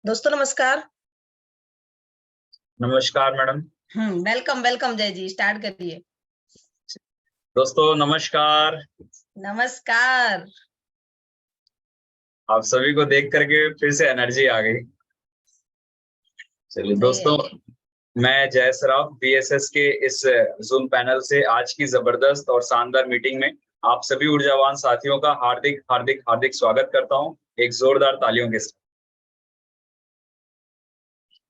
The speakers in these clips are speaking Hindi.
दोस्तों नमस्कार। नमस्कार मैडम। वेलकम वेलकम जय जी, स्टार्ट करिए। दोस्तों नमस्कार। नमस्कार। आप सभी को देख करके फिर से एनर्जी आ गई। चलिए दोस्तों, मैं जय सराफ बीएसएस के इस जूम पैनल से आज की जबरदस्त और शानदार मीटिंग में आप सभी ऊर्जावान साथियों का हार्दिक हार्दिक हार्दिक स्वागत करता हूं, एक जोरदार तालियों के साथ।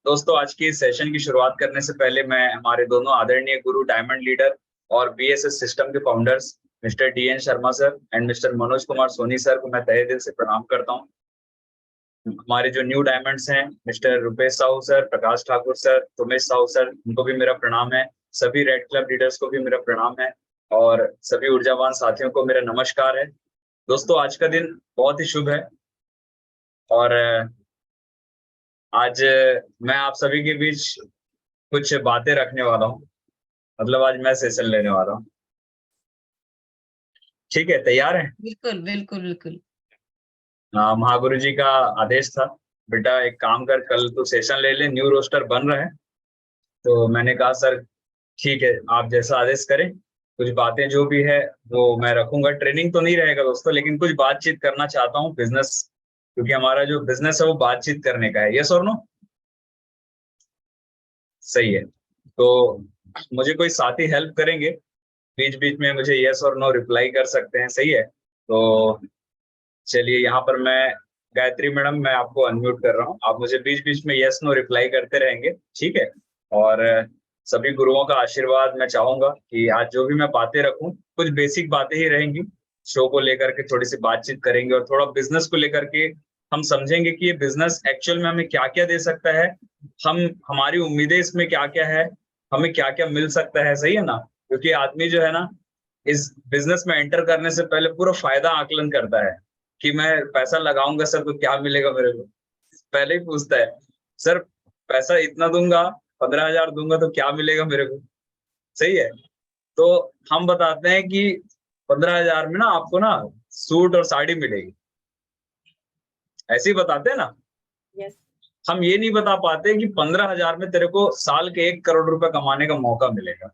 दोस्तों, आज की इस सेशन की शुरुआत करने से पहले मैं हमारे दोनों आदरणीय गुरु, डायमंड लीडर और बीएसएस सिस्टम के founders mister TN Sharma sir and mister Manoj Kumar Soni sir को मैं तहे दिल से प्रणाम करता हूं। हमारे जो न्यू डायमंड्स हैं mister Rupesh Sahu sir, Prakash Thakur sir, Umesh Sahu sir, उनको भी मेरा प्रणाम है। सभी रेड क्लब लीडर्स को भी मेरा प्रणाम है और सभी ऊर्जावान साथियों को मेरा नमस्कार है। दोस्तों, आज का दिन बहुत ही शुभ है और आज मैं आप सभी के बीच कुछ बातें रखने वाला हूँ। मतलब आज मैं सेशन लेने वाला हूँ। ठीक है, तैयार है? बिल्कुल बिल्कुल बिल्कुल। महागुरु जी का आदेश था, बेटा एक काम कर, कल तू सेशन ले ले, न्यू रोस्टर बन रहा है। तो मैंने कहा सर ठीक है, आप जैसा आदेश करें। कुछ बातें जो भी है वो मैं रखूंगा। ट्रेनिंग तो नहीं रहेगा दोस्तों, लेकिन कुछ बातचीत करना चाहता हूँ बिजनेस, क्योंकि हमारा जो बिजनेस है वो बातचीत करने का है। यस और नो? सही है। तो मुझे कोई साथी हेल्प करेंगे, बीच बीच में मुझे यस और नो रिप्लाई कर सकते हैं। सही है? तो चलिए, यहाँ पर मैं गायत्री मैडम, मैं आपको अनम्यूट कर रहा हूँ। आप मुझे बीच बीच में यस नो रिप्लाई करते रहेंगे, ठीक है? और सभी गुरुओं का आशीर्वाद मैं चाहूंगा कि आज जो भी मैं बातें रखूं, कुछ बेसिक बातें ही रहेंगी। शो को लेकर के थोड़ी सी बातचीत करेंगे और थोड़ा बिजनेस को लेकर के हम समझेंगे कि ये बिजनेस एक्चुअल में हमें क्या क्या दे सकता है, हमारी उम्मीदें इसमें क्या क्या है, हमें क्या क्या मिल सकता है। सही है ना? क्योंकि आदमी जो है ना, इस बिजनेस में एंटर करने से पहले पूरा फायदा आकलन करता है कि मैं पैसा लगाऊंगा सर तो क्या मिलेगा मेरे को। पहले ही पूछता है, सर पैसा इतना दूंगा, 15,000 दूंगा तो क्या मिलेगा मेरे को। सही है? तो हम बताते हैं कि 15,000 में ना आपको ना सूट और साड़ी मिलेगी, ऐसे ही बताते हैं ना। यस। हम ये नहीं बता पाते कि 15,000 में तेरे को साल के 1 करोड़ रुपए कमाने का मौका मिलेगा।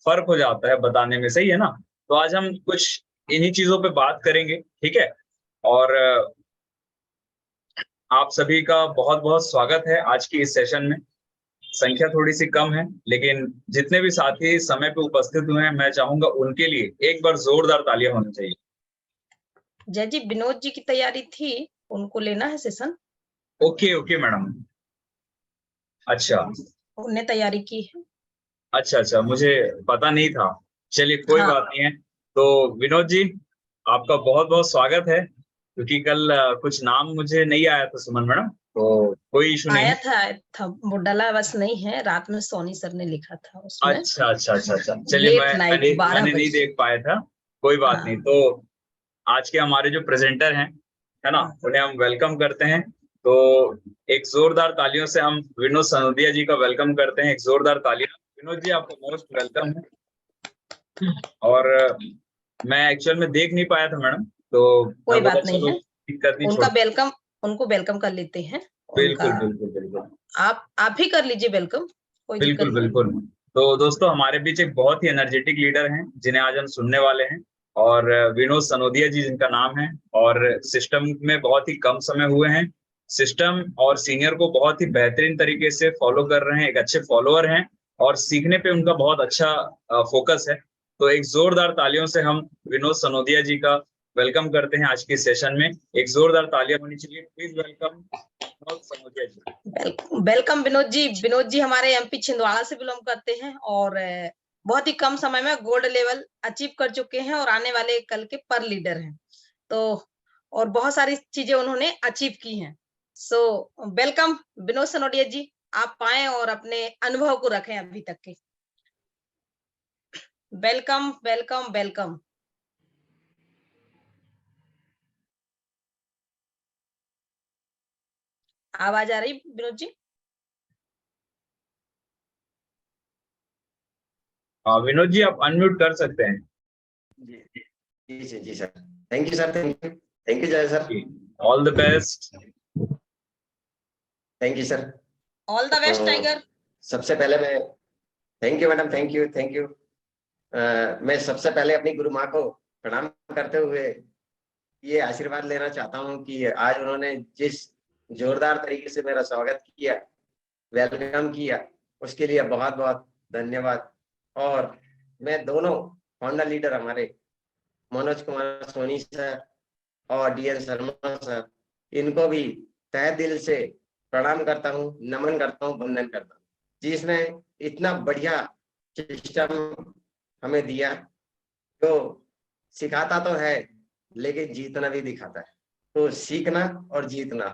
फर्क हो जाता है बताने में। सही है ना? तो आज हम कुछ इन्हीं चीजों पे बात करेंगे, ठीक है? और आप सभी का बहुत बहुत स्वागत है आज की इस सेशन में। संख्या थोड़ी सी कम है, लेकिन जितने भी साथी समय पे उपस्थित हुए हैं, मैं चाहूंगा उनके लिए एक बार जोरदार तालियां होनी चाहिए। जय जी, विनोद जी की तैयारी थी, उनको लेना है सेशन। Okay okay madam. अच्छा उन्हें तैयारी की है। अच्छा अच्छा, मुझे पता नहीं था। चलिए कोई हाँ। बात नहीं है। तो विनोद जी, आपका बहुत बहुत स्वागत है। क्योंकि कल कुछ नाम मुझे नहीं आया था सुमन मैडम, तो कोई इशू नहीं आया है। था वो डला बस नहीं है, रात में सोनी सर ने लिखा था उसमें। अच्छा अच्छा अच्छा अच्छा, चलिए लेट नाइट मैंने 12 मैंने नहीं बजे। देख पाया था। कोई बात नहीं। हाँ तो आज के हमारे जो प्रेजेंटर हैं, है ना, हाँ। उन्हें हम वेलकम करते हैं। तो एक जोरदार तालियों से हम विनोद सनोदिया जी का वेलकम करते हैं। एक जोरदार तालियां। विनोद जी, आपको मोस्ट वेलकम है। और मैं एक्चुअल में देख नहीं पाया था मैडम, तो मैं कोई बोला बात नहीं चलो है, दिक्कत नहीं, उनका छोड़। वेलकम, उनको वेलकम कर लेते हैं उनका। बिल्कुल बिल्कुल बिल्कुल आप ही कर लीजिए वेलकम, कोई बिल्कुल दिक्कत नहीं। बिल्कुल। तो दोस्तों, हमारे बीच एक बहुत ही एनर्जेटिक लीडर हैं जिन्हें आज हम सुनने वाले हैं, और विनोद सनोदिया जी जिनका नाम है। और सिस्टम में बहुत ही कम समय हुए हैं, सिस्टम और सीनियर को बहुत ही बेहतरीन तरीके से फॉलो कर रहे हैं, एक अच्छे फॉलोअर हैं और सीखने पे उनका बहुत अच्छा फोकस है। तो एक जोरदार तालियों से हम विनोद सनोदिया जी का वेलकम करते हैं आज के सेशन में। एक जोरदार तालियां होनी चाहिए। Please welcome Vinod Sanodiya ji. Welcome Vinod ji. Vinod ji हमारे एमपी छिंदवाड़ा से बिलोंग करते हैं और बहुत ही कम समय में गोल्ड लेवल अचीव कर चुके हैं और आने वाले कल के पर लीडर हैं। तो और बहुत सारी चीजें उन्होंने अचीव की हैं। सो वेलकम विनोद सनोडिया जी, आप आए और अपने अनुभव को रखें अभी तक के। Welcome welcome welcome. आवाज आ रही विनोद जी? हाँ विनोद जी, आप अनम्यूट कर सकते हैं। जी जी जी sir. Thank you sir, thank you Jai sir. All the best. Thank you sir. All the best tiger. सबसे पहले मैं thank you madam, thank you. मैं सबसे पहले अपनी गुरु माँ को प्रणाम करते हुए ये आशीर्वाद लेना चाहता हूँ कि आज उन्होंने जिस जोरदार तरीके से मेरा स्वागत किया, वेलकम किया, उसके लिए बहुत बहुत धन्यवाद। और मैं दोनों होंडा लीडर हमारे मनोज कुमार सोनी सर और DN शर्मा सर, इनको भी तहे दिल से प्रणाम करता हूँ, नमन करता हूँ, वंदन करता हूँ, जिसने इतना बढ़िया सिस्टम हमें दिया। तो सिखाता तो है लेकिन जीतना भी दिखाता है, तो सीखना और जीतना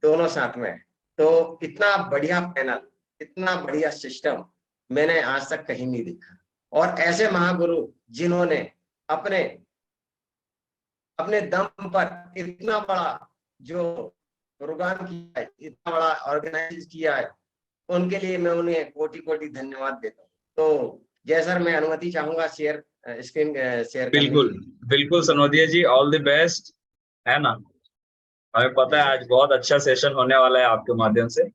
दोनों साथ में है। तो इतना बढ़िया पैनल, इतना बढ़िया सिस्टम मैंने आज तक कहीं नहीं देखा। और ऐसे महागुरु जिन्होंने अपने अपने दम पर इतना बड़ा जो प्रोग्राम किया है, इतना बड़ा ऑर्गेनाइज किया है, उनके लिए मैं उन्हें कोटि कोटि धन्यवाद देता हूँ। तो जय सर, मैं अनुमति चाहूंगा शेयर स्क्रीन शेयर करने बिल्कुल की। बिल्कुल सनोदिया जी, ऑल द बेस्ट, है ना। हमें पता है आज बहुत अच्छा सेशन होने वाला है आपके माध्यम से।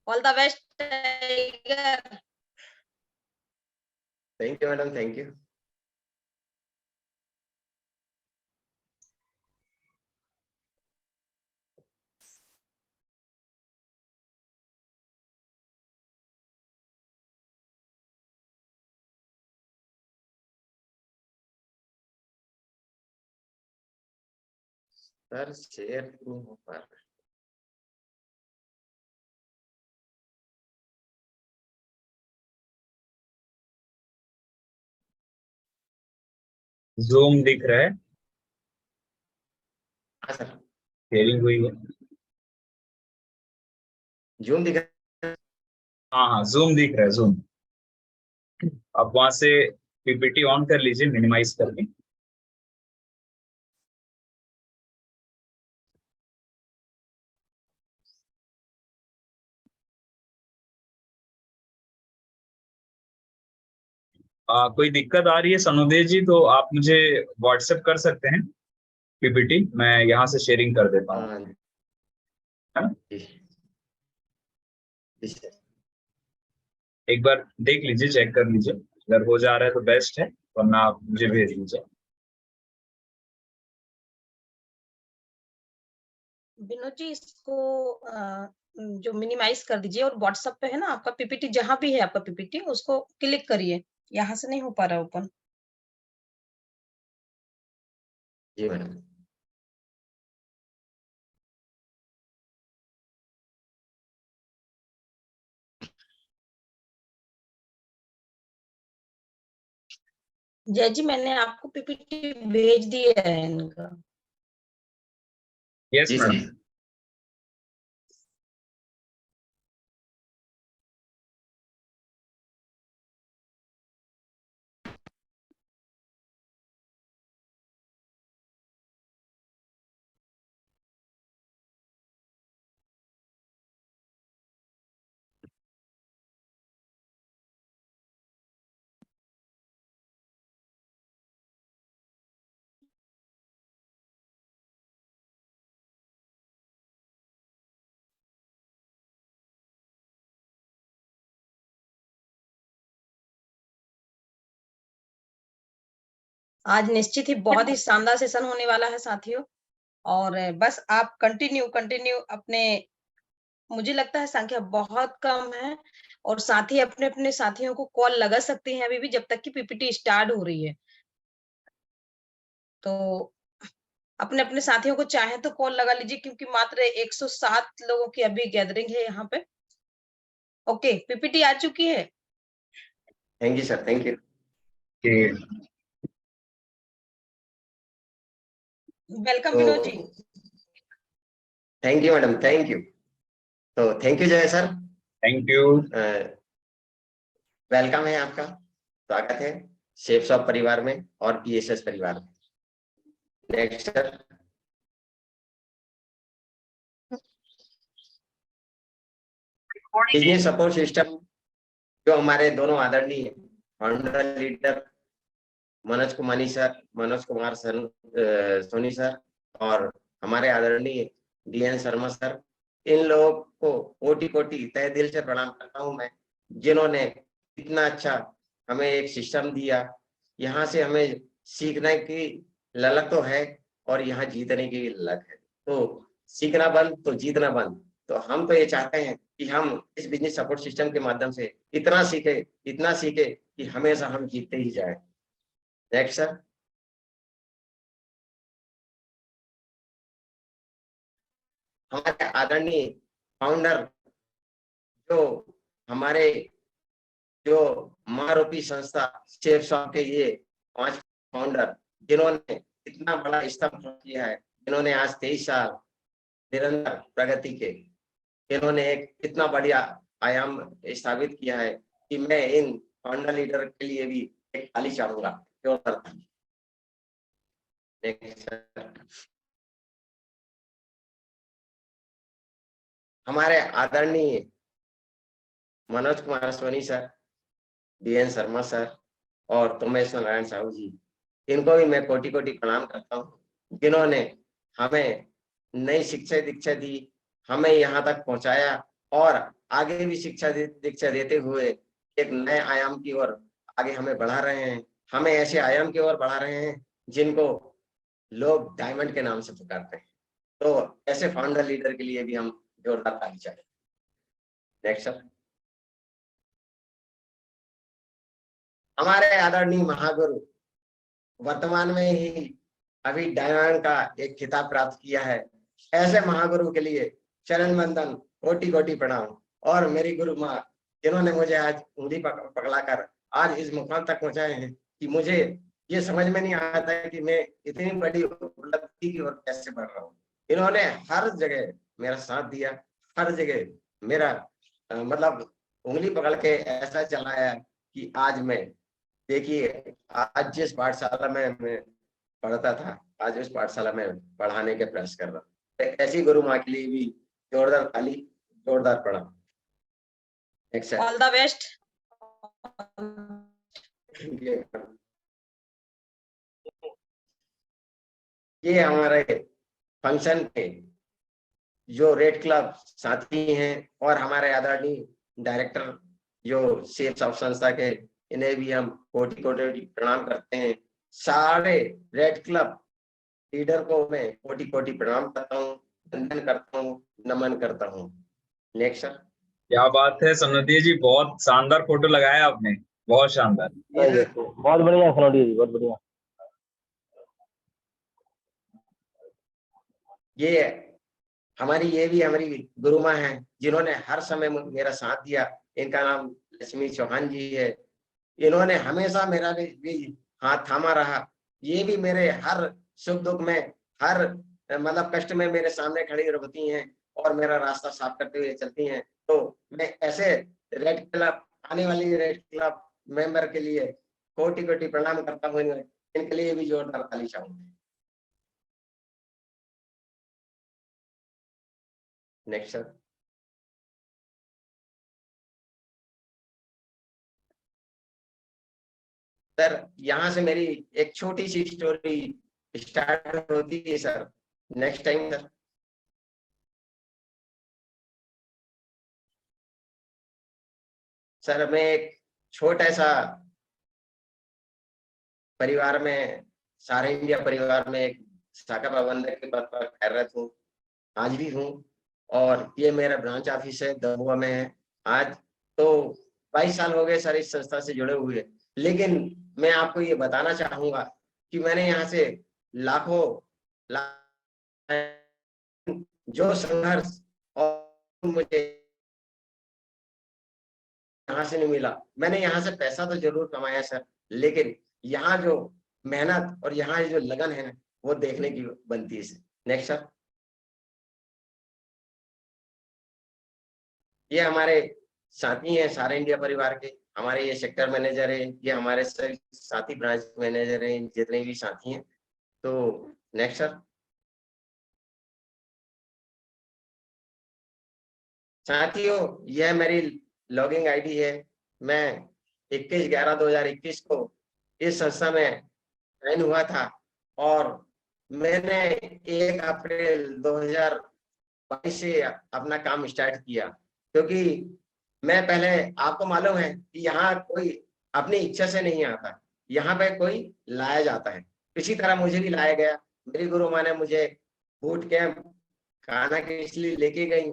All the best tiger. Thank you madam, thank you. Sir share नहीं हो पा रहा। जूम दिख रहा है, हाँ सर, शेयरिंग हुई है। जूम दिखा। हाँ हाँ, जूम दिख रहा है, जूम। आप वहां से PPT ऑन कर लीजिए, मिनिमाइज करके। कोई दिक्कत आ रही है सनोदय जी तो आप मुझे व्हाट्सएप कर सकते हैं PPT, मैं यहाँ से शेयरिंग कर देता हूँ, हाँ है ना। जी, जी सर। एक बार देख लीजिए, चेक कर लीजिए, अगर हो जा रहा है तो बेस्ट है, वरना आप मुझे भेज दीजिए। विनोद जी, इसको जो मिनिमाइज कर दीजिए और व्हाट्सएप पे है ना आपका पीपीटी, जहां भी है आपका पीपीटी उसको क्लिक करिए। यहाँ से नहीं हो पा रहा ओपन। जी मैडम। जय जी, मैंने आपको पीपीटी भेज दिया है इनका। यस जी सर। मैडम। आज निश्चित ही बहुत ही शानदार सेशन होने वाला है साथियों। और बस आप कंटिन्यू कंटिन्यू अपने, मुझे लगता है संख्या बहुत कम है, और साथी अपने अपने साथियों को कॉल लगा सकते हैं अभी भी, जब तक कि पीपीटी स्टार्ट हो रही है। तो अपने अपने साथियों को चाहे तो कॉल लगा लीजिए, क्योंकि मात्र 107 लोगों की अभी गैदरिंग है यहाँ पे। ओके, पीपीटी आ चुकी है। Thank you sir, thank you. Welcome तो Vinod ji. Thank you madam, thank you. तो thank you Jai sir. Thank you. Welcome है आपका, स्वागत है शेफ शॉप परिवार में और PSS परिवार में। Next sir. Business support system जो हमारे दोनों आदरणीय Honda leader Manoj Kumar sir, Soni sir, और हमारे आदरणीय DN शर्मा सर, इन लोगों को कोटि कोटि तहे दिल से प्रणाम करता हूं मैं, जिन्होंने इतना अच्छा हमें एक सिस्टम दिया। यहाँ से हमें सीखने की ललक तो है और यहाँ जीतने की ललक है। तो सीखना बंद तो जीतना बंद। तो हम तो ये चाहते हैं कि हम इस बिजनेस सपोर्ट सिस्टम के माध्यम से इतना सीखे कि हमेशा हम जीतते ही जाए। Next sir. हमारे आदरणीय फाउंडर, जो हमारे जो महारूपी संस्था सेफ शॉप के ये 5 फाउंडर, जिन्होंने इतना बड़ा स्तंभ किया है, जिन्होंने आज 23 साल निरंतर प्रगति के, इन्होंने एक इतना बढ़िया आयाम स्थापित किया है कि मैं इन फाउंडर लीडर के लिए भी एक ताली चाहूंगा। हमारे आदरणीय Manoj Kumar Soni sir, DN Sharma sir और तोमेश्वर नारायण साहू जी, इनको भी मैं कोटि कोटि प्रणाम करता हूँ, जिन्होंने हमें नई शिक्षा दीक्षा दी, हमें यहाँ तक पहुंचाया और आगे भी शिक्षा दीक्षा देते हुए एक नए आयाम की ओर आगे हमें बढ़ा रहे हैं। हमें ऐसे आयाम की ओर बढ़ा रहे हैं जिनको लोग डायमंड के नाम से पुकारते हैं। तो ऐसे फाउंडर लीडर के लिए भी हम जोरदार ताली चाहें। Next sir. हमारे आदरणीय महागुरु वर्तमान में ही अभी डायमंड का एक खिताब प्राप्त किया है। ऐसे महागुरु के लिए चरण बंदन, कोटि कोटि प्रणाम। और मेरी गुरु माँ, जिन्होंने मुझे आज उंगली पकड़ाकर आज इस मुकाम तक पहुंचाए हैं कि मुझे ये समझ में नहीं आता है कि मैं इतनी बड़ी उपलब्धि की ओर कैसे बढ़ रहा हूँ। इन्होंने हर जगह मेरा साथ दिया, हर जगह मेरा मतलब उंगली पकड़ के ऐसा चलाया कि आज मैं, देखिए, आज जिस पाठशाला में मैं पढ़ता था, आज उस पाठशाला में पढ़ाने के प्रयास कर रहा हूँ। ऐसी गुरु माँ के लिए भी जोरदार ताली, जोरदार प्रणाम। All the best. ये हमारे फंक्शन के जो रेड क्लब साथी हैं और हमारे आदरणीय डायरेक्टर जो सेफ शॉप संस्था के, इन्हें भी हम कोटि कोटि प्रणाम करते हैं। सारे रेड क्लब लीडर को मैं कोटि कोटि प्रणाम करता हूँ, वंदन करता हूँ, नमन करता हूँ। Next sir. क्या बात है सनोदिया जी, बहुत शानदार फोटो लगाया आपने, बहुत शानदार। बहुत बढ़िया सनोदिया जी, बहुत बढ़िया। ये भी हमारी गुरु माँ है, जिन्होंने हर समय मेरा साथ दिया। इनका नाम लक्ष्मी चौहान जी है। इन्होंने हमेशा मेरा भी हाथ थामा रहा। ये भी मेरे हर सुख दुख में, हर मतलब कष्ट में मेरे सामने खड़ी रहती हैं और मेरा रास्ता साफ करते हुए चलती हैं। तो मैं ऐसे रेड क्लब, आने वाली रेड क्लब मेंबर के लिए कोटि कोटि प्रणाम करता हूँ। इनके लिए भी जोरदार ताली चाहूंगा। Next sir. सर, यहाँ से मेरी एक छोटी सी स्टोरी स्टार्ट होती है sir. Next time sir. Sir, मैं एक छोटा सा परिवार में, सारे इंडिया परिवार में एक शाखा प्रबंधक के पद पर कार्यरत हूँ, आज भी हूँ। और ये मेरा ब्रांच ऑफिस है, दमोह में है। आज तो 22 साल हो गए सर इस संस्था से जुड़े हुए। लेकिन मैं आपको ये बताना चाहूंगा कि मैंने यहाँ से लाखों जो संघर्ष और मुझे यहाँ से नहीं मिला। मैंने यहाँ से पैसा तो जरूर कमाया सर, लेकिन यहाँ जो मेहनत और यहाँ जो लगन है वो देखने की बनती है। Next sir. ये हमारे साथी हैं सारे इंडिया परिवार के, हमारे ये सेक्टर मैनेजर है, ये हमारे साथी ब्रांच मैनेजर हैं, जितने भी साथी हैं। तो नेक्स्ट सर। साथियों, यह मेरी लॉगिंग आईडी है। मैं 21/11/2021 को इस संस्था में ज्वाइन हुआ था और मैंने 1 अप्रैल 22 से अपना काम स्टार्ट किया, क्योंकि मैं पहले, आपको मालूम है कि यहाँ कोई अपनी इच्छा से नहीं आता, यहाँ पे कोई लाया जाता है। इसी तरह मुझे भी लाया गया। मेरी गुरु माँ ने मुझे बूट कैंप खाना के इसलिए लेके गई,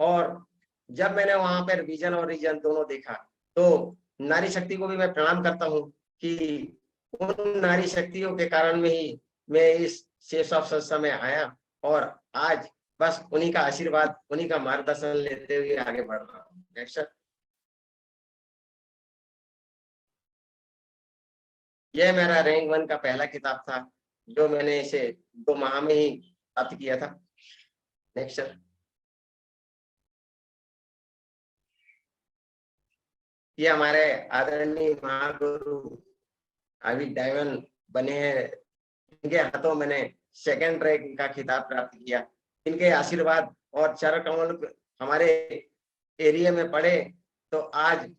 और जब मैंने वहां पर विजन और रीजन दोनों देखा, तो नारी शक्ति को भी मैं प्रणाम करता हूँ कि उन नारी शक्तियों के कारण में ही मैं इस सेफ ऑफ संस्था में आया, और आज बस उन्हीं का आशीर्वाद, उन्हीं का मार्गदर्शन लेते हुए आगे बढ़ रहा हूँ। Next sir. यह मेरा रैंक 1 का पहला किताब था, जो मैंने इसे 2 माह में ही प्राप्त किया था। Next sir. ये हमारे आदरणीय महागुरु अभी डायमंड बने हैं, इनके हाथों मैंने 2nd रैंक का खिताब प्राप्त किया। इनके आशीर्वाद और चरण कमल हमारे एरिया में पड़े, तो आज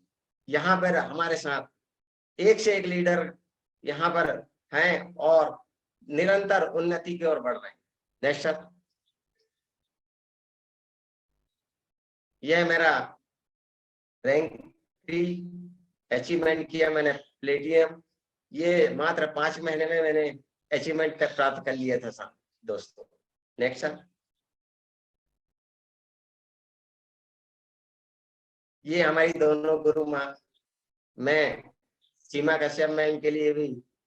यहाँ पर हमारे साथ एक से एक लीडर यहाँ पर हैं और निरंतर उन्नति की ओर बढ़ रहे हैं। Next sir. यह मेरा रैंक 3 अचीवमेंट किया मैंने, प्लेटिनियम। ये मात्र 5 महीने में मैंने अचीवमेंट प्राप्त कर लिया था साहब दोस्तों। Next sir. ये हमारी दोनों गुरु माँ, मैं सीमा कश्यप, मैं इनके लिए भी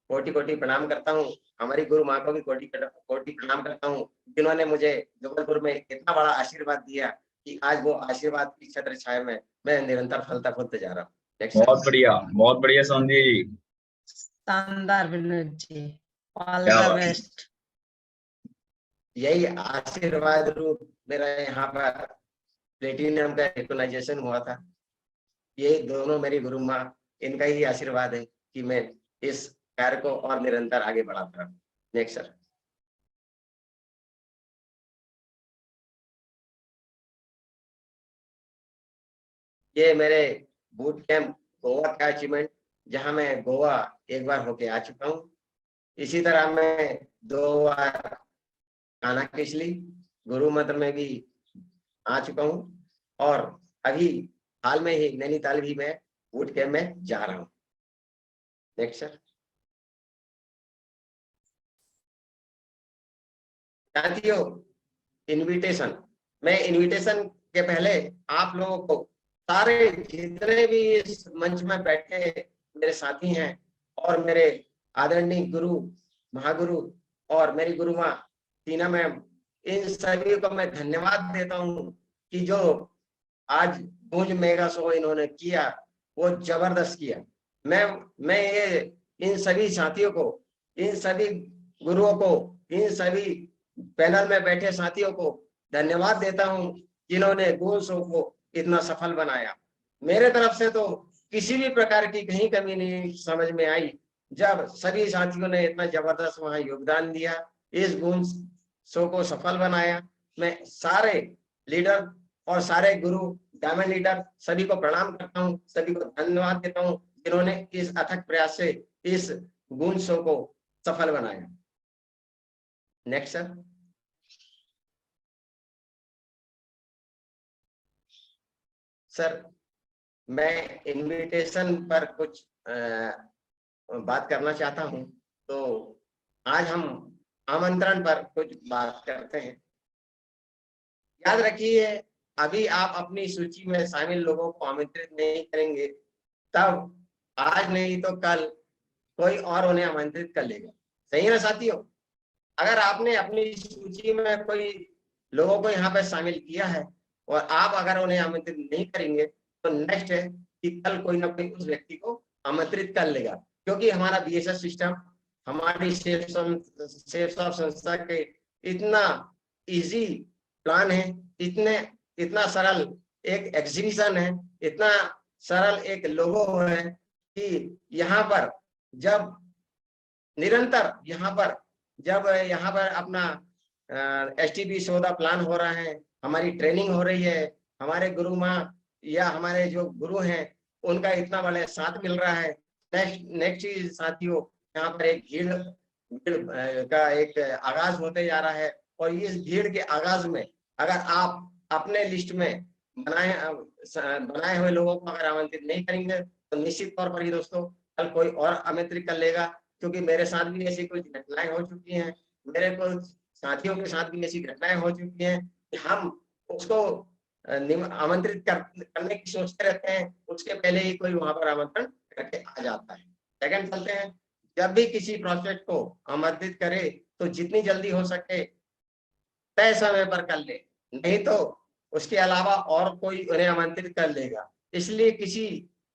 कोटि कोटि प्रणाम करता हूँ। हमारी गुरु माँ को भी कोटि कोटि प्रणाम करता हूँ, जिन्होंने मुझे जबलपुर में इतना बड़ा आशीर्वाद दिया कि आज वो आशीर्वाद की छत्र छाया में मैं निरंतर फलता फूलता जा रहा हूँ। बहुत बढ़िया सोंधी जी, शानदार Vinod ji, all the best. यही आशीर्वाद रूप मेरा यहाँ पर प्लेटिनियम का रिकॉग्नाइजेशन हुआ था। ये दोनों मेरी गुरु माँ, इनका ही आशीर्वाद है कि मैं इस कार्य को और निरंतर आगे बढ़ाता रहूं। Next sir. ये मेरे बूट कैंप गोवा का अचीवमेंट, जहां मैं गोवा एक बार होके आ चुका हूँ। इसी तरह मैं 2 बार कानाकिसली गुरु मंत्र में भी आ चुका हूँ, और अभी हाल में ही नैनीताल भी मैं बूट कैंप में जा रहा हूँ। Next sir. साथियों, इनविटेशन, मैं इनविटेशन के पहले आप लोगों को, सारे जितने भी इस मंच में बैठे मेरे साथी हैं और मेरे आदरणीय गुरु महागुरु और मेरी गुरु माँ टीना मैम, इन सभी को मैं धन्यवाद देता हूँ कि जो आज गूंज मेगा शो इन्होंने किया वो जबरदस्त किया। मैं ये इन सभी साथियों को, इन सभी गुरुओं को, इन सभी पैनल में बैठे साथियों को धन्यवाद देता हूं, जिन्होंने गूंज शो को इतना सफल बनाया। मेरे तरफ से तो किसी भी प्रकार की कहीं कमी नहीं समझ में आई, जब सभी साथियों ने इतना जबरदस्त वहां योगदान दिया, इस गूंज शो को सफल बनाया। मैं सारे लीडर और सारे गुरु डायमंड लीडर सभी को प्रणाम करता हूं, सभी को धन्यवाद देता हूं, जिन्होंने इस अथक प्रयास से इस गूंज शो को सफल बनाया। Next sir. सर, मैं इनविटेशन पर कुछ बात करना चाहता हूं, तो आज हम आमंत्रण पर कुछ बात करते हैं। याद रखिए, अभी आप अपनी सूची में शामिल लोगों को आमंत्रित नहीं करेंगे, तब आज नहीं तो कल कोई और उन्हें आमंत्रित कर लेगा। सही है ना साथियों? अगर आपने अपनी सूची में कोई लोगों को यहाँ पे शामिल किया है और आप अगर उन्हें आमंत्रित नहीं करेंगे, तो नेक्स्ट है कि कल कोई ना कोई उस व्यक्ति को आमंत्रित कर लेगा, क्योंकि हमारा बीएसएस सिस्टम, हमारी सेफ संस्था के इतना इजी प्लान है, इतना सरल एक एग्जीबिशन है, इतना सरल एक लोगो है कि यहाँ पर जब निरंतर यहाँ पर अपना एसटीबी सौदा प्लान हो रहा है, हमारी ट्रेनिंग हो रही है, हमारे गुरु माँ या हमारे जो गुरु हैं उनका इतना बड़ा साथ मिल रहा है। नेक्स्ट चीज साथियों, यहाँ पर एक भीड़ का एक आगाज होते जा रहा है, और इस भीड़ के आगाज में अगर आप अपने लिस्ट में बनाए हुए लोगों को अगर आमंत्रित नहीं करेंगे तो निश्चित तौर पर ही दोस्तों कल कोई और आमंत्रित कर लेगा, क्योंकि मेरे साथ भी ऐसी कुछ घटनाएं हो चुकी हैं, मेरे कुछ साथियों के साथ भी ऐसी घटनाएं हो चुकी हैं कि हम उसको आमंत्रित करने की सोचते रहते हैं, उसके पहले ही कोई वहां पर आमंत्रण करके आ जाता है। सेकंड चलते हैं, जब भी किसी प्रोस्पेक्ट को आमंत्रित करे तो जितनी जल्दी हो सके तय समय पर कर ले, नहीं तो उसके अलावा और कोई उन्हें आमंत्रित कर लेगा। इसलिए किसी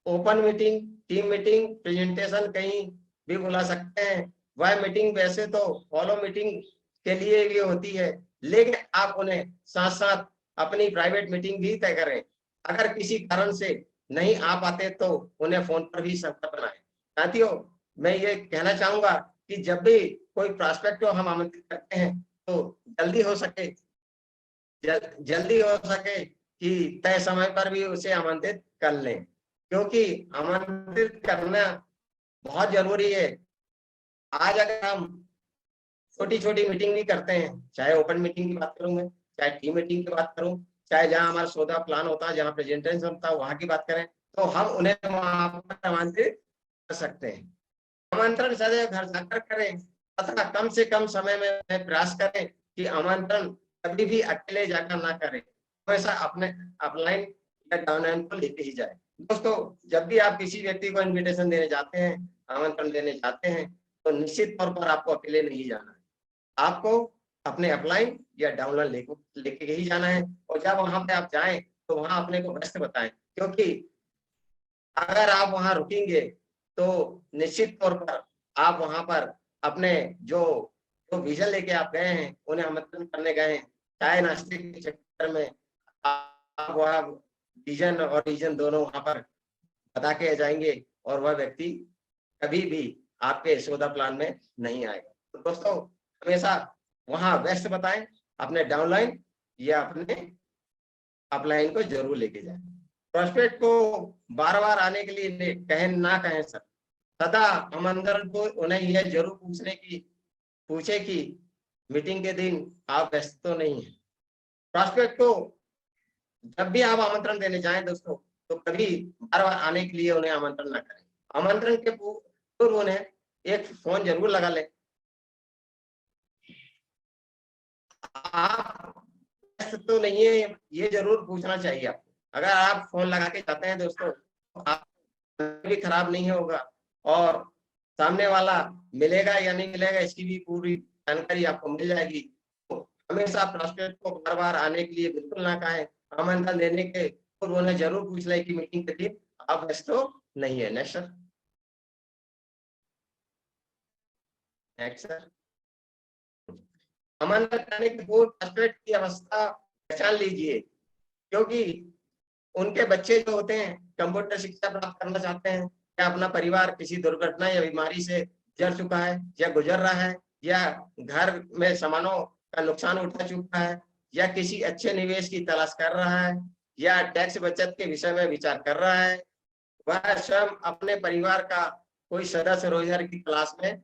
open meeting, team meeting, presentation कहीं भी बुला सकते हैं। वह मीटिंग वैसे तो फॉलो मीटिंग के लिए भी होती है, लेकिन आप उन्हें साथ साथ अपनी प्राइवेट मीटिंग भी तय करें। अगर किसी कारण से नहीं आ पाते तो उन्हें फोन पर भी संपर्क बनाएं। साथियों, मैं ये कहना चाहूंगा कि जब भी कोई प्रोस्पेक्ट को हम आमंत्रित करते हैं तो जल्दी हो सके कि तय समय पर भी उसे आमंत्रित कर लें, क्योंकि आमंत्रित करना बहुत जरूरी है। आज अगर हम छोटी छोटी मीटिंग भी करते हैं, चाहे ओपन मीटिंग की बात करूं मैं, चाहे टीम मीटिंग की बात करूं, चाहे जहां हमारा सौदा प्लान होता है, जहां प्रेजेंटेशन होता है वहां की बात करें, तो हम उन्हें वहां पर आमंत्रित कर सकते हैं। आमंत्रण सदैव घर जाकर करें तथा कम से कम समय में प्रयास करें कि आमंत्रण कभी भी अकेले जाकर ना करें, हमेशा अपने अपलाइन या डाउनलाइन को लेके ही जाए। दोस्तों, जब भी आप किसी व्यक्ति को इनविटेशन देने जाते हैं, आमंत्रण देने जाते हैं, तो निश्चित तौर पर आपको अकेले नहीं जाना है, आपको अपने अपलाइन या डाउनलाइन लेके ही जाना है। और जब वहां पे आप जाएं तो वहां अपने को व्यस्त बताएं, क्योंकि अगर आप वहां रुकेंगे तो निश्चित तौर पर आप वहां पर अपने जो विजन लेके आप गए हैं, उन्हें आमंत्रण करने गए हैं, चाय नाश्ते के चक्कर में आप वहाँ विजन और रीजन दोनों वहां पर बता के जाएंगे और वह व्यक्ति कभी भी आपके सौदा प्लान में नहीं आएगा। तो दोस्तों, हमेशा वहां व्यस्त बताएं, अपने डाउनलाइन या अपने अपलाइन को जरूर लेके जाएं। प्रोस्पेक्ट को बार बार आने के लिए ना कहें सर, सदा आमंत्रण को उन्हें यह जरूर पूछे कि मीटिंग के दिन आप व्यस्त तो नहीं है। प्रोस्पेक्ट को जब भी आप आमंत्रण देने जाएं दोस्तों, तो कभी बार बार आने के लिए उन्हें आमंत्रण ना करें। आमंत्रण के पूर्व उन्हें एक फोन जरूर लगा लें। आप व्यस्त तो नहीं है, ये जरूर पूछना चाहिए आपको। अगर आप फोन लगा के जाते हैं दोस्तों, तो आप भी खराब नहीं होगा और सामने वाला मिलेगा या नहीं मिलेगा इसकी भी पूरी जानकारी आपको मिल जाएगी। तो हमेशा प्रोस्पेक्ट को बार बार आने के लिए बिल्कुल ना कहें। आमंत्रण देने के पूर्व उन्हें जरूर पूछ लें कि मीटिंग के दिन आप व्यस्त तो नहीं है। Next sir. Next sir. आमंत्रण करने के पूर्व प्रोस्पेक्ट की अवस्था पहचान लीजिए, क्योंकि उनके बच्चे जो होते हैं कंप्यूटर शिक्षा प्राप्त करना चाहते हैं, या अपना परिवार किसी दुर्घटना या बीमारी से गुजर चुका है या गुजर रहा है, या घर में सामानों का नुकसान उठा चुका है, या किसी अच्छे निवेश की तलाश कर रहा है, या टैक्स बचत के विषय में विचार कर रहा है, वह स्वयं अपने परिवार का कोई सदस्य रोजगार की तलाश में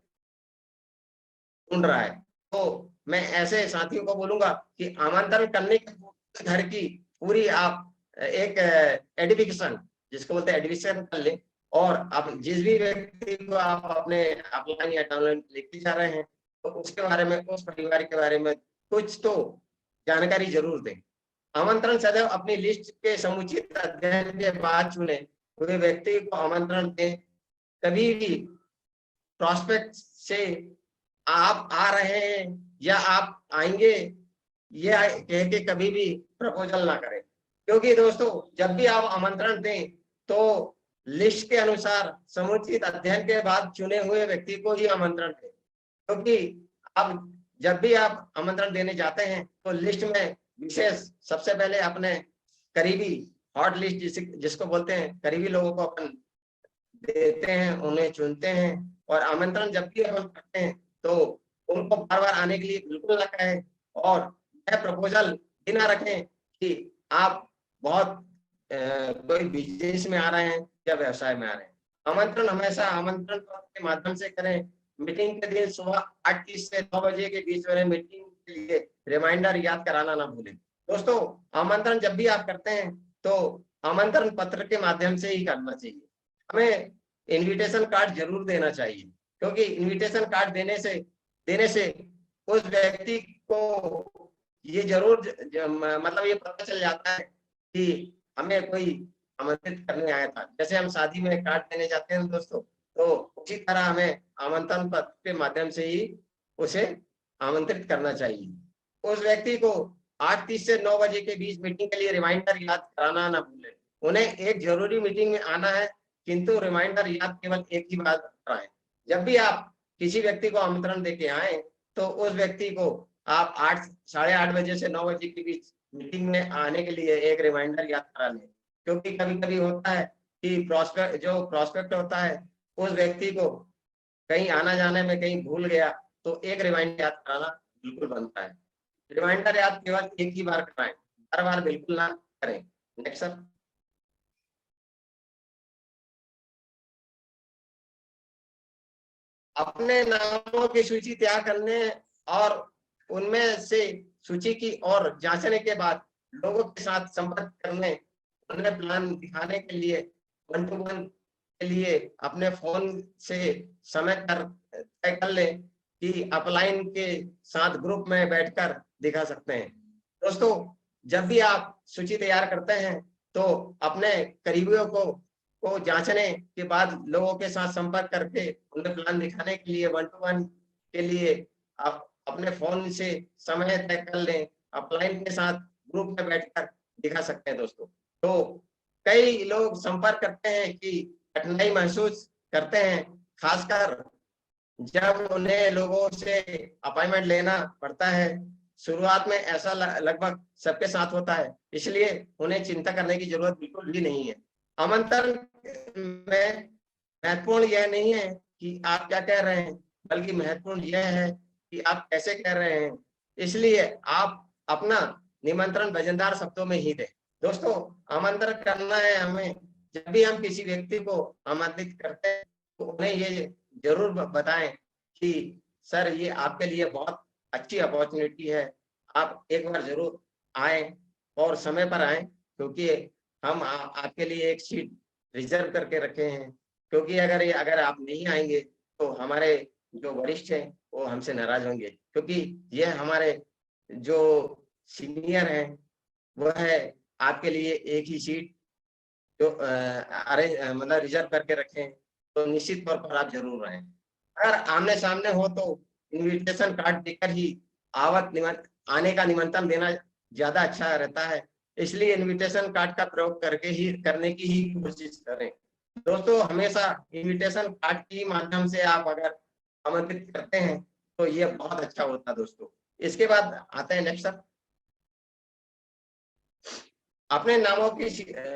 ढूंढ रहा है। तो मैं ऐसे साथियों को बोलूंगा कि आमंत्रण करने के घर की पूरी आप एक एडिफिकेशन, जिसको बोलते हैं एडमिशन कर ले, और आप जिस भी व्यक्ति को आप अपने अपलाइन या डाउनलाइन लेके जा रहे हैं, तो उसके बारे में, उस परिवार के बारे में कुछ तो जानकारी जरूर दें। आमंत्रण सदैव अपनी लिस्ट के समुचित अध्ययन के बाद चुने हुए व्यक्ति को आमंत्रण दें। कभी भी प्रोस्पेक्ट से आप आ रहे हैं या आप आएंगे यह कह के कभी भी प्रपोजल ना करें, क्योंकि दोस्तों जब भी आप आमंत्रण दें तो लिस्ट के अनुसार समुचित अध्ययन के बाद चुने हुए व्यक्ति को ही आमंत्रण दें। क्योंकि अब जब भी आप आमंत्रण देने जाते हैं तो लिस्ट में विशेष सबसे पहले अपने करीबी हॉट लिस्ट जिसको बोलते हैं, करीबी लोगों को अपन देते हैं, उन्हें चुनते हैं, और आमंत्रण जब भी अपन करते हैं तो उनको बार बार आने के लिए बिल्कुल ना कहें, और यह प्रपोजल बिना रखें कि आप बहुत कोई बिजनेस में आ रहे हैं या व्यवसाय में आ रहे हैं। आमंत्रण हमेशा आमंत्रण के माध्यम से करें। मीटिंग के दिन सुबह 8:30 से 9 बजे के बीच में मीटिंग के लिए रिमाइंडर याद कराना ना भूलें। दोस्तों आमंत्रण जब भी आप करते हैं तो आमंत्रण पत्र के माध्यम से ही करना चाहिए। हमें इनविटेशन कार्ड जरूर देना चाहिए, क्योंकि इनविटेशन कार्ड देने से उस व्यक्ति को ये जरूर मतलब ये पता चल जाता है कि हमें कोई आमंत्रित करने आया था। जैसे हम शादी में कार्ड देने जाते हैं दोस्तों, तो उसी तरह हमें आमंत्रण पत्र के माध्यम से ही उसे आमंत्रित करना चाहिए। उस व्यक्ति को 8:30 से 9 बजे के बीच मीटिंग के लिए रिमाइंडर याद कराना ना भूलें। उन्हें एक जरूरी मीटिंग में आना है, किंतु रिमाइंडर याद केवल एक ही बार कराएं। जब भी आप किसी व्यक्ति को आमंत्रण देके आए तो उस व्यक्ति को आप 8-8:30 बजे से 9 बजे के बीच मीटिंग में आने के लिए एक रिमाइंडर याद करा लें। क्योंकि कभी कभी होता है कि प्रोस्पेक्ट होता है, उस व्यक्ति को कहीं आना जाने में कहीं भूल गया, तो एक रिमाइंडर याद कराना बिल्कुल बनता है। रिमाइंडर याद केवल एक ही बार कराएं, हर बार बिल्कुल ना करें। Next sir. अपने नामों की सूची तैयार करने और उनमें से सूची की और जांचने के बाद लोगों के साथ संपर्क करने, उन्हें प्लान दिखाने के लिए 1-to-1 के लिए अपने फोन से समय तय कर लें कि अपलाइन के साथ ग्रुप में बैठकर दिखा सकते हैं। दोस्तों जब भी आप सूची तैयार करते हैं तो अपने करीबियों को जांचने के बाद लोगों के साथ संपर्क करके उन्हें प्लान दिखाने के लिए 1-to-1 के लिए आप अपने फोन से समय तय कर लें, अपलाइन के साथ ग्रुप में बैठकर दिखा सकते हैं। दोस्तों तो कई लोग संपर्क करते हैं कि कठिनाई महसूस करते हैं, खासकर जब उन्हें लोगों से अपॉइंटमेंट लेना पड़ता है। शुरुआत में ऐसा लगभग सबके साथ होता है, इसलिए उन्हें चिंता करने की जरूरत बिल्कुल भी नहीं है। आमंत्रण में महत्वपूर्ण यह नहीं है कि आप क्या कह रहे हैं, बल्कि महत्वपूर्ण यह है कि आप कैसे कह रहे हैं। इसलिए आप अपना निमंत्रण वजनदार शब्दों में ही दें। दोस्तों आमंत्रण करना है हमें, जब भी हम किसी व्यक्ति को आमंत्रित करते हैं तो उन्हें ये जरूर बताएं कि सर ये आपके लिए बहुत अच्छी अपॉर्चुनिटी है, आप एक बार जरूर आए और समय पर आए, क्योंकि हम आपके लिए एक सीट रिजर्व करके रखे हैं। क्योंकि अगर आप नहीं आएंगे तो हमारे जो वरिष्ठ हैं वो हमसे नाराज होंगे, क्योंकि ये हमारे जो सीनियर हैं वो है आपके लिए एक ही सीट जो मतलब रिजर्व करके रखें, तो निश्चित तौर पर आप जरूर आए। अगर आमने सामने हो तो इनविटेशन कार्ड देकर ही आने का निमंत्रण देना ज्यादा अच्छा रहता है, इसलिए इनविटेशन कार्ड का प्रयोग करने की ही कोशिश करें। दोस्तों हमेशा इनविटेशन कार्ड के माध्यम से आप अगर आमंत्रित करते हैं तो ये बहुत अच्छा होता है। दोस्तों इसके बाद आते हैं नेक्स्ट सर। अपने नामों की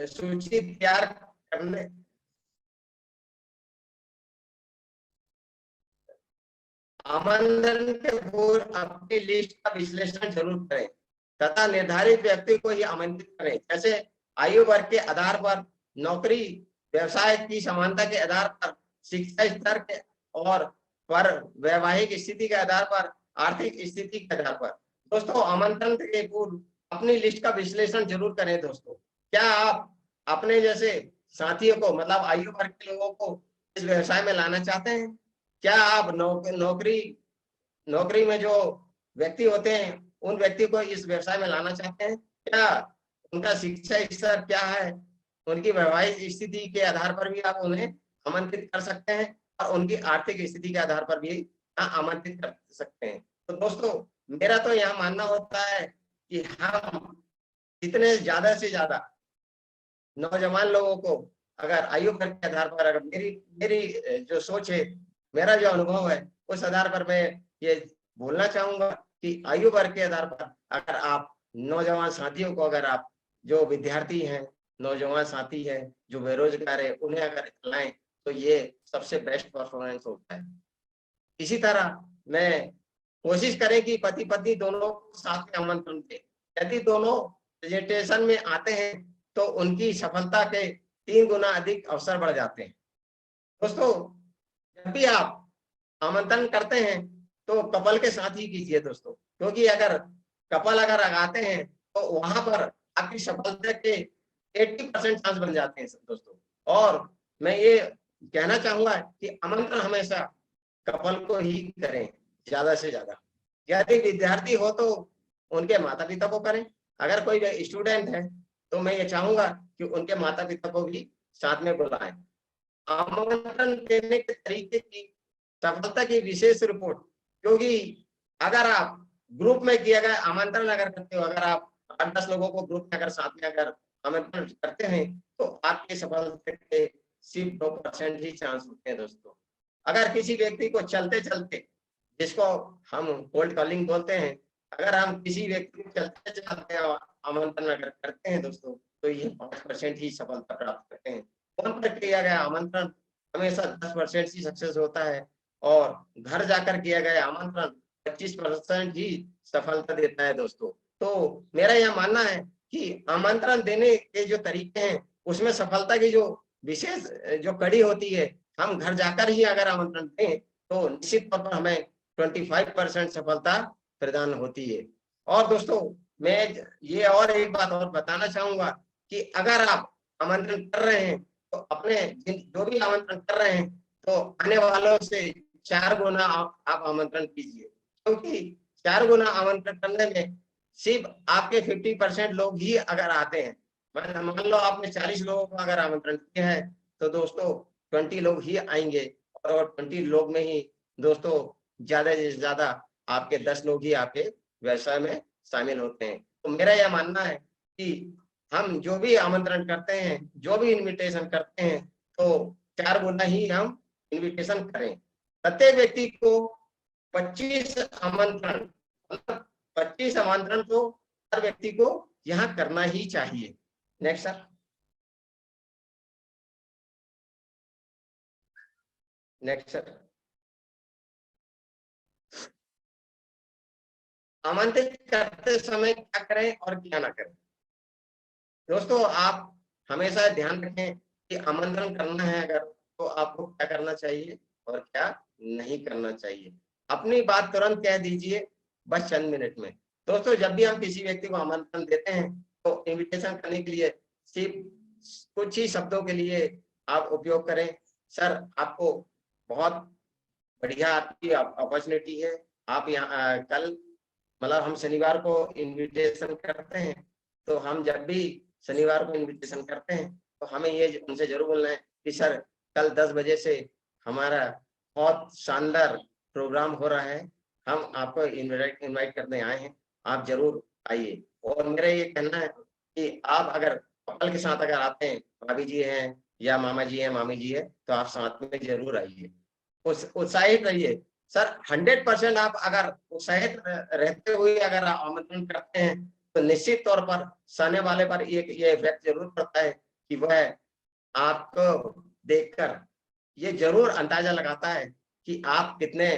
सूची तैयार करने, आमंत्रण के पूर्व अपनी लिस्ट का विश्लेषण जरूर करें तथा निर्धारित व्यक्ति को ही आमंत्रित करें। जैसे आयु वर्ग के आधार पर, नौकरी व्यवसाय की समानता के आधार पर, शिक्षा स्तर के और पर वैवाहिक स्थिति के आधार पर, आर्थिक स्थिति के आधार पर। दोस्तों आमंत्रण के पूर्व अपनी लिस्ट का विश्लेषण जरूर करें। दोस्तों क्या आप अपने जैसे साथियों को, मतलब आयु वर्ग के लोगों को इस व्यवसाय में लाना चाहते हैं? क्या आप नौकरी में जो व्यक्ति होते हैं उन व्यक्ति को इस व्यवसाय में लाना चाहते हैं? क्या उनका शिक्षा स्तर क्या है, उनकी वैवाहिक स्थिति के आधार पर भी आप उन्हें आमंत्रित कर सकते हैं और उनकी आर्थिक स्थिति के आधार पर भी आमंत्रित कर सकते हैं। तो दोस्तों मेरा तो यह मानना होता है कि हम जितने ज्यादा से ज्यादा नौजवान लोगों को अगर आयु वर्ग के आधार पर, अगर मेरी जो सोच है, मेरा जो अनुभव है, उस आधार पर मैं ये बोलना चाहूंगा कि आयु वर्ग के आधार पर अगर आप नौजवान साथियों को, अगर आप जो विद्यार्थी हैं, नौजवान साथी है जो बेरोजगार है, उन्हें अगर लाएं तो ये सबसे बेस्ट परफॉर्मेंस होता है। इसी तरह मैं कोशिश करें कि पति पत्नी दोनों साथ में आमंत्रण दें। यदि दोनों प्रेजेंटेशन में आते हैं तो उनकी सफलता के 3 गुना अधिक अवसर बढ़ जाते हैं। दोस्तों जब भी आप आमंत्रण करते हैं तो कपल के साथ ही कीजिए दोस्तों, क्योंकि अगर कपल अगर आते हैं तो वहां पर आपकी सफलता के 80% चांस बन जाते हैं दोस्तों। और मैं ये कहना चाहूंगा कि आमंत्रण हमेशा कपल को ही करें ज्यादा से ज्यादा। यदि विद्यार्थी हो तो उनके माता पिता को करें, अगर कोई स्टूडेंट है तो मैं ये चाहूंगा कि उनके माता पिता को भी साथ में बुलाएं। आमंत्रण देने के तरीके की सफलता की विशेष रिपोर्ट, क्योंकि अगर आप ग्रुप में किया गया आमंत्रण अगर करते हो, अगर आप 8-10 लोगों को ग्रुप में अगर साथ में अगर आमंत्रण करते हैं तो आपकी सफलता के सिर्फ 2% ही चांस होते हैं दोस्तों। अगर किसी व्यक्ति को चलते चलते, जिसको हम कोल्ड कॉलिंग बोलते हैं, अगर हम किसी व्यक्ति को चलते चलते आमंत्रण अगर करते हैं दोस्तों तो ये 5% ही सफलता प्राप्त करते हैं। फोन पर किया गया आमंत्रण हमेशा 10% ही सक्सेस होता है, और घर जाकर किया गया आमंत्रण 25% ही सफलता देता है दोस्तों। तो मेरा यह मानना है कि आमंत्रण देने के जो तरीके हैं उसमें सफलता की जो विशेष जो कड़ी होती है, हम घर जाकर ही अगर आमंत्रण दें तो निश्चित तौर पर हमें 25% सफलता प्रदान होती है। और दोस्तों मैं ये और एक बात और बताना चाहूंगा कि अगर आप आमंत्रण कर रहे हैं तो अपने जो भी आमंत्रण कर रहे हैं तो आने वालों से 4 गुना आप आमंत्रण कीजिए, क्योंकि 4 गुना आमंत्रण करने में सिर्फ आपके 50% लोग ही अगर आते हैं, मान लो आपने 40 लोगों को अगर आमंत्रण किया है तो दोस्तों 20 लोग ही आएंगे, और 20 लोग में ही दोस्तों ज्यादा से ज्यादा आपके 10 लोग ही आपके व्यवसाय में शामिल होते हैं। तो मेरा यह मानना है कि हम जो भी आमंत्रण करते हैं, जो भी इनविटेशन करते हैं, तो 4 गुना ही हम इनविटेशन करें। प्रत्येक व्यक्ति को 25 आमंत्रण, मतलब 25 आमंत्रण तो हर व्यक्ति को यहाँ करना ही चाहिए। Next sir. Next sir. आमंत्रित करते समय क्या करें और क्या ना करें। दोस्तों आप हमेशा ध्यान रखें कि आमंत्रण करना है अगर तो आपको क्या करना चाहिए और क्या नहीं करना चाहिए। अपनी बात तुरंत कह दीजिए, बस चंद मिनट में। दोस्तों जब भी हम किसी व्यक्ति को आमंत्रण देते हैं तो इनविटेशन करने के लिए सिर्फ कुछ ही शब्दों के लिए आप उपयोग करें। सर आपको बहुत बढ़िया आपकी अपॉर्चुनिटी है, आप यहाँ कल, मतलब हम शनिवार को इनविटेशन करते हैं, तो हम जब भी शनिवार को इनविटेशन करते हैं तो हमें ये उनसे जरूर बोलना है कि सर कल 10 बजे से हमारा बहुत शानदार प्रोग्राम हो रहा है, हम आपको इनवाइट करने आए हैं, आप जरूर आइए। और मेरा ये कहना है कि आप अगर कपल के साथ अगर आते हैं, भाभी जी हैं या मामा जी हैं, मामी जी है, तो आप साथ में जरूर आइए, उत्साहित रहिए। सर 100% आप अगर उत्साहित रहते हुए अगर आमंत्रण करते हैं तो निश्चित तौर पर सामने वाले पर एक ये इफेक्ट जरूर पड़ता है कि वह आपको देखकर ये जरूर अंदाजा लगाता है कि आप कितने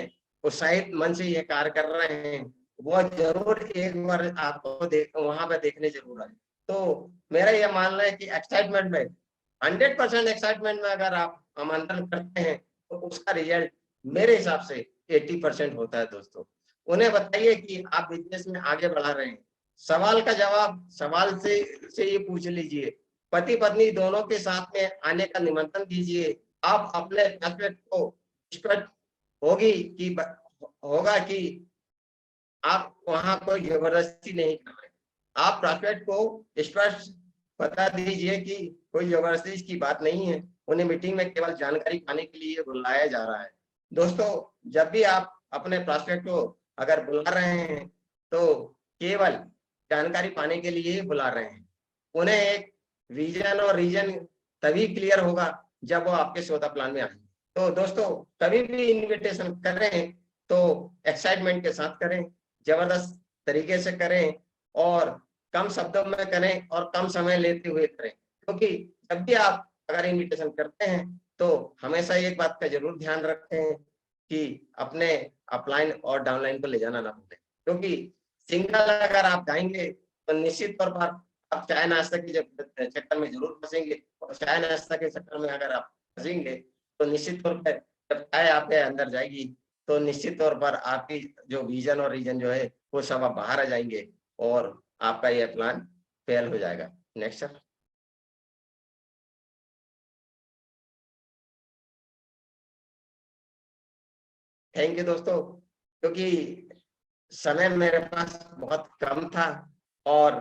उत्साहित मन से ये कार्य कर रहे हैं। वो जरूर एक बार आपको वहां पे देखने जरूर आए। तो मेरा ये मानना है कि एक्साइटमेंट में 100% एक्साइटमेंट में अगर आप आमंत्रण करते हैं तो उसका रिजल्ट मेरे हिसाब से 80% होता है दोस्तों। उन्हें बताइए कि आप बिजनेस में आगे बढ़ा रहे हैं, सवाल का जवाब सवाल से ये पूछ लीजिए, पति पत्नी दोनों के साथ में आने का निमंत्रण दीजिए। आप अपने एस्पेक्ट को स्पष्ट होगा कि आप वहां कोई जबरदस्ती नहीं कर रहे, आप प्रॉस्पेक्ट को स्पष्ट बता दीजिए कि कोई जबरदस्ती की बात नहीं है, उन्हें मीटिंग में केवल जानकारी पाने के लिए बुलाया जा रहा है। दोस्तों जब भी आप अपने प्रॉस्पेक्ट को अगर बुला रहे हैं तो केवल जानकारी पाने के लिए ही बुला रहे हैं, उन्हें एक विजन और रीजन तभी क्लियर होगा जब वो आपके सौदा प्लान में आए। तो दोस्तों कभी भी इन्विटेशन कर रहे हैं तो एक्साइटमेंट के साथ करें, जबरदस्त तरीके से करें, और कम शब्दों में करें और कम समय लेते हुए करें, क्योंकि जब भी आप अगर इन्विटेशन करते हैं तो हमेशा एक बात का जरूर ध्यान रखें कि अपने अपलाइन और डाउनलाइन को ले जाना ना भूलें, क्योंकि सिंगल अगर आप जाएंगे तो निश्चित तौर पर आप चाय नाश्ता के चक्कर में जरूर फंसेंगे, और चाय नाश्ता के चक्कर में अगर आप फंसेंगे तो निश्चित तौर पर जब चाय आपके अंदर जाएगी तो निश्चित तौर पर आपकी जो विजन और रीजन जो है वो सब आप बाहर आ जाएंगे, और आपका यह प्लान फेल हो जाएगा। Next sir. थैंक यू दोस्तों, क्योंकि समय मेरे पास बहुत कम था और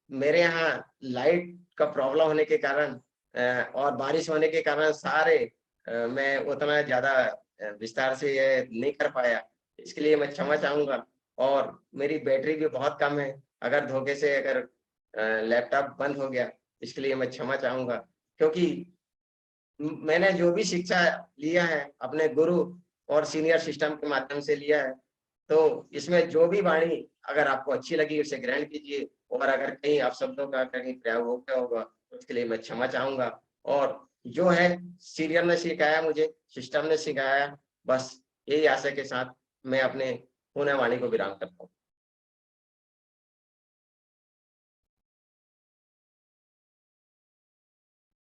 मेरे यहाँ लाइट का प्रॉब्लम होने के कारण और बारिश होने के कारण मैं उतना ज्यादा विस्तार से ये नहीं कर पाया, इसके लिए मैं क्षमा चाहूंगा। और मेरी बैटरी भी बहुत कम है, अगर धोखे से अगर लैपटॉप बंद हो गया, इसके लिए मैं क्षमा चाहूंगा। क्योंकि मैंने जो भी शिक्षा लिया है अपने गुरु और सीनियर सिस्टम के माध्यम से लिया है, तो इसमें जो भी वाणी अगर आपको अच्छी लगी उसे ग्रहण कीजिए, और अगर कहीं आप शब्दों का कहीं प्रयोग हो गया होगा तो उसके लिए मैं क्षमा चाहूंगा। और जो है सीनियर ने सिखाया, मुझे सिस्टम ने सिखाया, बस यही आशा के साथ मैं अपने पुण्य वाणी को विराम करता हूँ।